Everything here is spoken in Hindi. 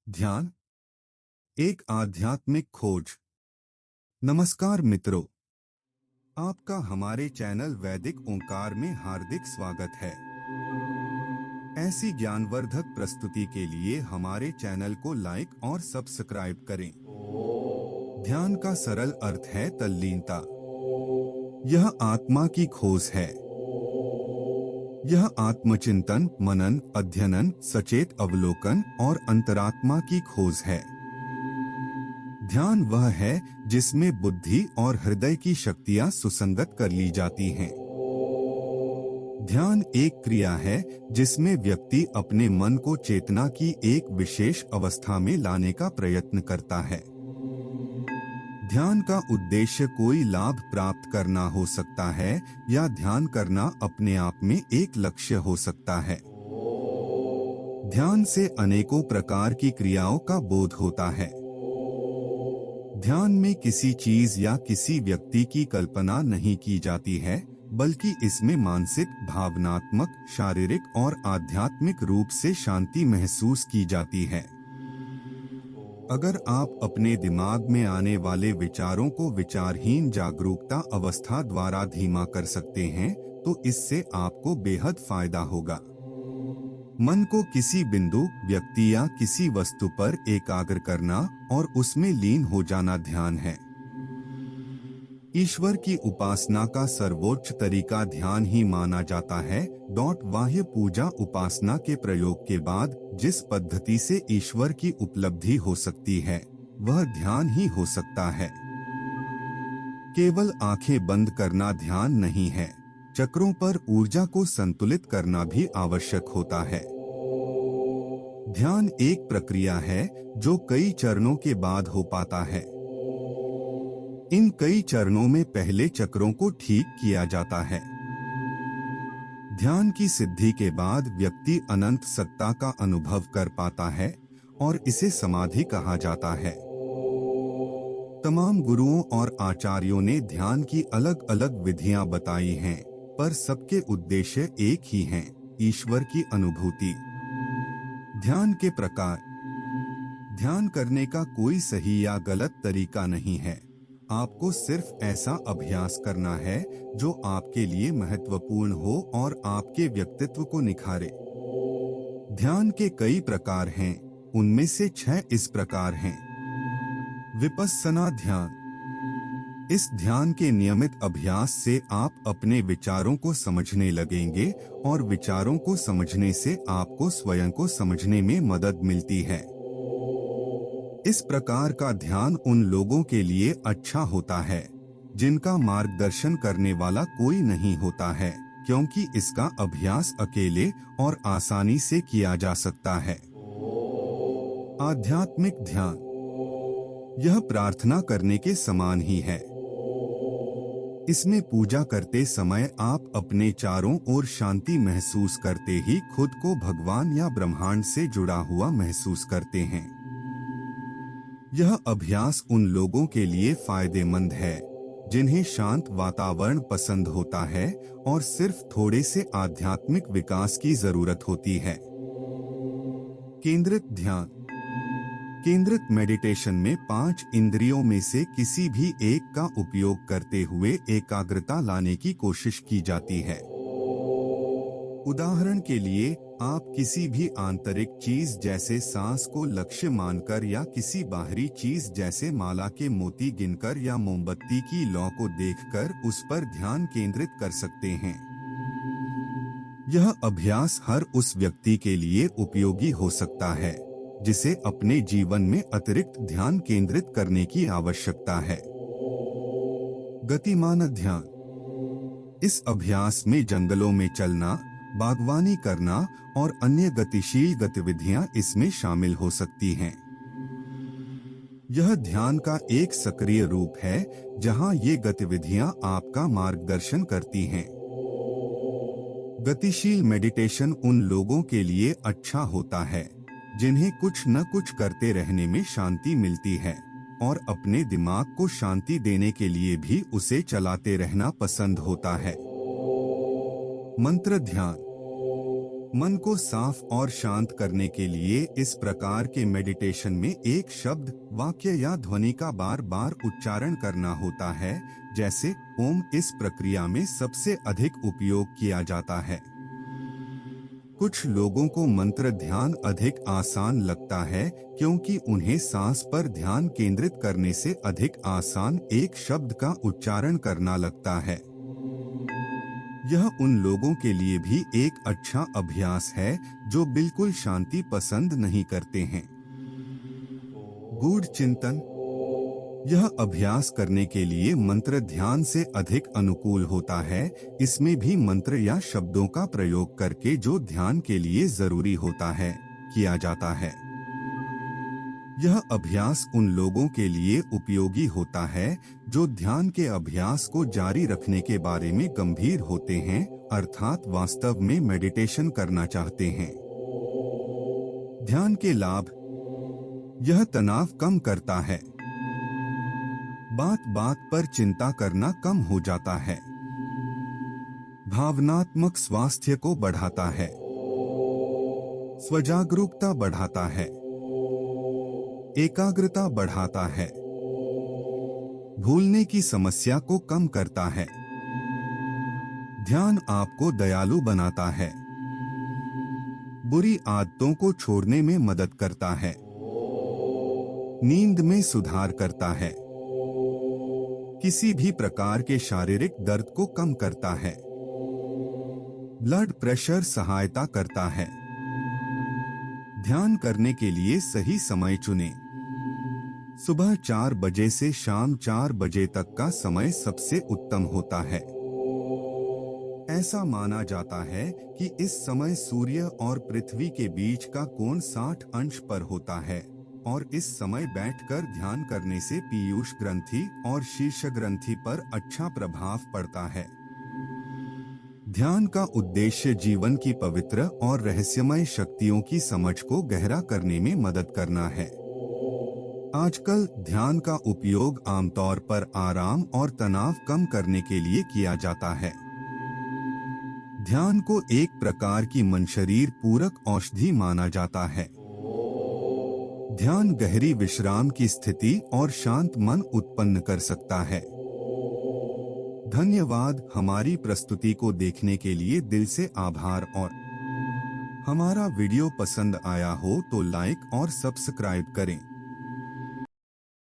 ध्यान एक आध्यात्मिक खोज। नमस्कार मित्रों, आपका हमारे चैनल वैदिक ओंकार में हार्दिक स्वागत है। ऐसी ज्ञानवर्धक प्रस्तुति के लिए हमारे चैनल को लाइक और सब्सक्राइब करें। ध्यान का सरल अर्थ है तल्लीनता। यह आत्मा की खोज है। यह आत्मचिंतन, मनन, अध्ययन, सचेत अवलोकन और अंतरात्मा की खोज है। ध्यान वह है जिसमें बुद्धि और हृदय की शक्तियां सुसंगत कर ली जाती हैं। ध्यान एक क्रिया है जिसमें व्यक्ति अपने मन को चेतना की एक विशेष अवस्था में लाने का प्रयत्न करता है। ध्यान का उद्देश्य कोई लाभ प्राप्त करना हो सकता है या ध्यान करना अपने आप में एक लक्ष्य हो सकता है। ध्यान से अनेकों प्रकार की क्रियाओं का बोध होता है। ध्यान में किसी चीज या किसी व्यक्ति की कल्पना नहीं की जाती है, बल्कि इसमें मानसिक, भावनात्मक, शारीरिक और आध्यात्मिक रूप से शांति महसूस की जाती है। अगर आप अपने दिमाग में आने वाले विचारों को विचारहीन जागरूकता अवस्था द्वारा धीमा कर सकते हैं, तो इससे आपको बेहद फायदा होगा। मन को किसी बिंदु, व्यक्ति या किसी वस्तु पर एकाग्र करना और उसमें लीन हो जाना ध्यान है। ईश्वर की उपासना का सर्वोच्च तरीका ध्यान ही माना जाता है। बाह्य पूजा उपासना के प्रयोग के बाद जिस पद्धति से ईश्वर की उपलब्धि हो सकती है, वह ध्यान ही हो सकता है। केवल आंखें बंद करना ध्यान नहीं है, चक्रों पर ऊर्जा को संतुलित करना भी आवश्यक होता है। ध्यान एक प्रक्रिया है जो कई चरणों के बाद हो पाता है। इन कई चरणों में पहले चक्रों को ठीक किया जाता है। ध्यान की सिद्धि के बाद व्यक्ति अनंत सत्ता का अनुभव कर पाता है और इसे समाधि कहा जाता है। तमाम गुरुओं और आचार्यों ने ध्यान की अलग अलग विधियां बताई हैं, पर सबके उद्देश्य एक ही हैं, ईश्वर की अनुभूति। ध्यान के प्रकार। ध्यान करने का कोई सही या गलत तरीका नहीं है। आपको सिर्फ ऐसा अभ्यास करना है जो आपके लिए महत्वपूर्ण हो और आपके व्यक्तित्व को निखारे। ध्यान के कई प्रकार हैं, उनमें से 6 इस प्रकार हैं। विपस्सना ध्यान। इस ध्यान के नियमित अभ्यास से आप अपने विचारों को समझने लगेंगे और विचारों को समझने से आपको स्वयं को समझने में मदद मिलती है। इस प्रकार का ध्यान उन लोगों के लिए अच्छा होता है जिनका मार्गदर्शन करने वाला कोई नहीं होता है, क्योंकि इसका अभ्यास अकेले और आसानी से किया जा सकता है। आध्यात्मिक ध्यान। यह प्रार्थना करने के समान ही है। इसमें पूजा करते समय आप अपने चारों ओर शांति महसूस करते ही खुद को भगवान या ब्रह्मांड से जुड़ा हुआ महसूस करते हैं। यह अभ्यास उन लोगों के लिए फायदेमंद है जिन्हें शांत वातावरण पसंद होता है और सिर्फ थोड़े से आध्यात्मिक विकास की जरूरत होती है। केंद्रित ध्यान। केंद्रित मेडिटेशन में 5 इंद्रियों में से किसी भी एक का उपयोग करते हुए एकाग्रता लाने की कोशिश की जाती है। उदाहरण के लिए, आप किसी भी आंतरिक चीज जैसे सांस को लक्ष्य मानकर या किसी बाहरी चीज जैसे माला के मोती गिनकर या मोमबत्ती की लौ को देखकर उस पर ध्यान केंद्रित कर सकते हैं। यह अभ्यास हर उस व्यक्ति के लिए उपयोगी हो सकता है जिसे अपने जीवन में अतिरिक्त ध्यान केंद्रित करने की आवश्यकता है। गतिमान ध्यान। इस अभ्यास में जंगलों में चलना, बागवानी करना और अन्य गतिशील गतिविधियां इसमें शामिल हो सकती हैं। यह ध्यान का एक सक्रिय रूप है जहां ये गतिविधियां आपका मार्गदर्शन करती हैं। गतिशील मेडिटेशन उन लोगों के लिए अच्छा होता है जिन्हें कुछ न कुछ करते रहने में शांति मिलती है और अपने दिमाग को शांति देने के लिए भी उसे चलाते रहना पसंद होता है। मंत्र ध्यान। मन को साफ और शांत करने के लिए इस प्रकार के मेडिटेशन में एक शब्द, वाक्य या ध्वनि का बार बार उच्चारण करना होता है, जैसे ओम। इस प्रक्रिया में सबसे अधिक उपयोग किया जाता है। कुछ लोगों को मंत्र ध्यान अधिक आसान लगता है क्योंकि उन्हें सांस पर ध्यान केंद्रित करने से अधिक आसान एक शब्द का उच्चारण करना लगता है। यह उन लोगों के लिए भी एक अच्छा अभ्यास है जो बिल्कुल शांति पसंद नहीं करते हैं। गूढ़ चिंतन। यह अभ्यास करने के लिए मंत्र ध्यान से अधिक अनुकूल होता है। इसमें भी मंत्र या शब्दों का प्रयोग करके जो ध्यान के लिए जरूरी होता है, किया जाता है। यह अभ्यास उन लोगों के लिए उपयोगी होता है जो ध्यान के अभ्यास को जारी रखने के बारे में गंभीर होते हैं, अर्थात वास्तव में मेडिटेशन करना चाहते हैं। ध्यान के लाभ। यह तनाव कम करता है। बात बात पर चिंता करना कम हो जाता है। भावनात्मक स्वास्थ्य को बढ़ाता है। स्वजागरूकता बढ़ाता है। एकाग्रता बढ़ाता है। भूलने की समस्या को कम करता है। ध्यान आपको दयालु बनाता है। बुरी आदतों को छोड़ने में मदद करता है। नींद में सुधार करता है। किसी भी प्रकार के शारीरिक दर्द को कम करता है। ब्लड प्रेशर सहायता करता है। ध्यान करने के लिए सही समय चुनें। सुबह 4 बजे से शाम 4 बजे तक का समय सबसे उत्तम होता है। ऐसा माना जाता है कि इस समय सूर्य और पृथ्वी के बीच का कोण 60 अंश पर होता है और इस समय बैठकर ध्यान करने से पीयूष ग्रंथि और शीर्ष ग्रंथि पर अच्छा प्रभाव पड़ता है। ध्यान का उद्देश्य जीवन की पवित्र और रहस्यमय शक्तियों की समझ को गहरा करने में मदद करना है। आजकल ध्यान का उपयोग आमतौर पर आराम और तनाव कम करने के लिए किया जाता है। ध्यान को एक प्रकार की मन शरीर पूरक औषधि माना जाता है। ध्यान गहरी विश्राम की स्थिति और शांत मन उत्पन्न कर सकता है। धन्यवाद। हमारी प्रस्तुति को देखने के लिए दिल से आभार और हमारा वीडियो पसंद आया हो तो लाइक और सब्सक्राइब करें।